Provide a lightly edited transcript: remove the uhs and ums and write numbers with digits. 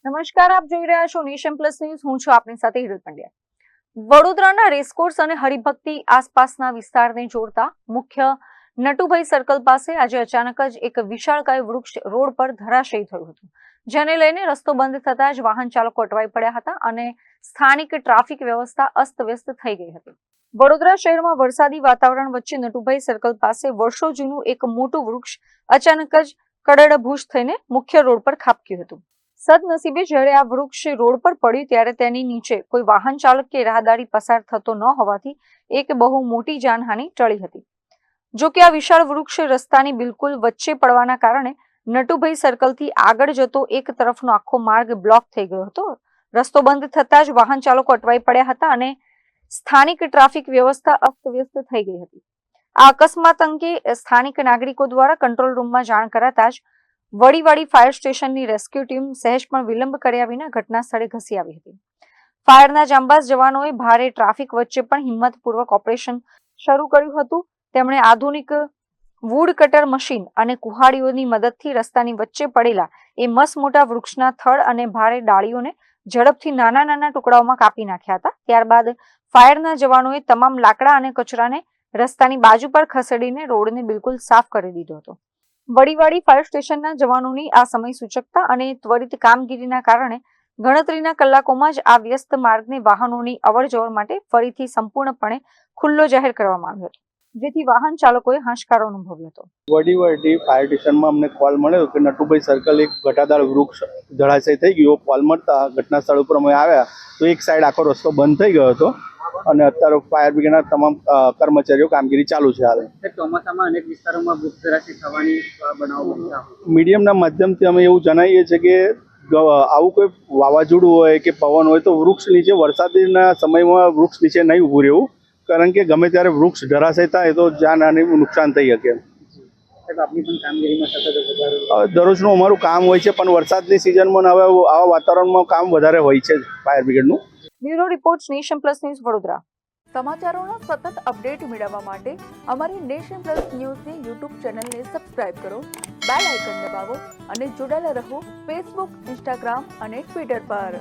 નમસ્કાર, આપ જોઈ રહ્યા છો નેશન પ્લસ ન્યૂઝ. હું છું આપની સાથે હિરલ પંડ્યા. વડોદરાના રેસકોર્સ અને હરિભક્તિ આસપાસના વિસ્તારને જોડતા મુખ્ય નટુભાઈ સર્કલ પાસે આજે અચાનક જ એક વિશાળકાય વૃક્ષ રોડ પર ધરાશયી થયું હતું, જેને લઈને રસ્તો બંધ થતા જ વાહન ચાલકો અટવાઈ પડ્યા હતા અને સ્થાનિક ટ્રાફિક વ્યવસ્થા અસ્તવ્યસ્ત થઈ ગઈ હતી. વડોદરા શહેરમાં વરસાદી વાતાવરણ વચ્ચે નટુભાઈ સર્કલ પાસે વર્ષો જૂનું એક મોટું વૃક્ષ અચાનક જ કડડભૂસ થઈને મુખ્ય રોડ પર ખાબક્યું હતું. સદનસીબે જ્યારે આ વૃક્ષ રોડ પર પડ્યું ત્યારે તેની નીચે કોઈ વાહન ચાલક કે રાહદારી પસાર થતો ન હોવાથી એક બહુ મોટી જાનહાનિ ટળી હતી. જો કે આ વિશાળ વૃક્ષ રસ્તાની બિલકુલ વચ્ચે પડવાના કારણે નટુભાઈ સર્કલથી આગળ જતો એક તરફનો આખો માર્ગ બ્લોક થઈ ગયો હતો. રસ્તો બંધ થતા જ વાહન ચાલકો અટવાઈ પડ્યા હતા અને સ્થાનિક ટ્રાફિક વ્યવસ્થા અસ્તવ્યસ્ત થઈ ગઈ હતી. આ અકસ્માત અંગે સ્થાનિક નાગરિકો દ્વારા કંટ્રોલ રૂમમાં જાણ કરાતા જ વડીવાડી ફાયર સ્ટેશનની રેસ્ક્યુ ટીમ સહેજ પણ વિલંબ કર્યા વિના ઘટના સ્થળે ઘસી આવી હતી. ફાયરના જાંબાઝ જવાનોએ ભારે ટ્રાફિક વચ્ચે પણ હિંમતપૂર્વક ઓપરેશન શરૂ કર્યું હતું. તેમણે આધુનિક વુડ કટર મશીન અને કુહાડીઓની મદદથી રસ્તાની વચ્ચે પડેલા એ મસમોટા વૃક્ષના થડ અને ભારે ડાળીઓને ઝડપથી નાના નાના ટુકડાઓમાં કાપી નાખ્યા હતા. ત્યારબાદ ફાયરના જવાનોએ તમામ લાકડા અને કચરાને રસ્તાની બાજુ પર ખસેડીને રોડને બિલકુલ સાફ કરી દીધો હતો. વડીવાડી ફાયર સ્ટેશનના જવાનોની આ સમય સૂચકતા અને ત્વરિત કામગીરીના કારણે ગણતરીના કલાકોમાં જ આ વ્યસ્ત માર્ગને વાહનોની અવરજવર માટે ફરીથી સંપૂર્ણપણે ખુલ્લો જાહેર કરવામાં આવ્યો હતો, જેથી વાહન ચાલકોએ હાશકારો અનુભવ્યો હતો. વડીવાડી ફાયર સ્ટેશનમાં અમને કોલ મળ્યો કે નટુભાઈ સર્કલ એક ઘટાદાર વૃક્ષ ધરાશય થઈ ગયો. કોલ મળતા ઘટના સ્થળ ઉપર અમે આવ્યા તો એક સાઈડ આખો રસ્તો બંધ થઈ ગયો હતો અને અત્યારે ફાયર બ્રિગેડના તમામ કર્મચારીઓ કામગીરી ચાલુ છે. હાલ ચોમાસામાં અનેક વિસ્તારોમાં વૃક્ષ ધરાશયી થવાની બનાવો બનતા મીડિયમના માધ્યમથી અમે એવું જણાવીએ છીએ કે આવું કોઈ વાવાઝોડું હોય કે પવન હોય તો વૃક્ષ નીચે વરસાદના સમયમાં વૃક્ષ નીચે નહીં ઊભું રહેવું, કારણ કે ગમે ત્યારે વૃક્ષ ધરાશય થાય તો જાનહાનિનું નુકસાન થઈ શકે. આપની પણ કામગીરીમાં સતત દરરોજનું અમારું કામ હોય છે, પણ વરસાદની સિઝનમાં હવે આવા વાતાવરણમાં કામ વધારે હોય છે ફાયર બ્રિગેડનું. Bureau report, nation plus news, Vadodara. સમાચારોના સતત અપડેટ મેળવવા માટે અમારી નેશન પ્લસ ન્યૂઝની યુટ્યુબ ચેનલને સબસ્ક્રાઇબ કરો, બેલ આઇકન દબાવો અને જોડાયેલા રહો ફેસબુક, ઇન્સ્ટાગ્રામ અને ટ્વિટર પર.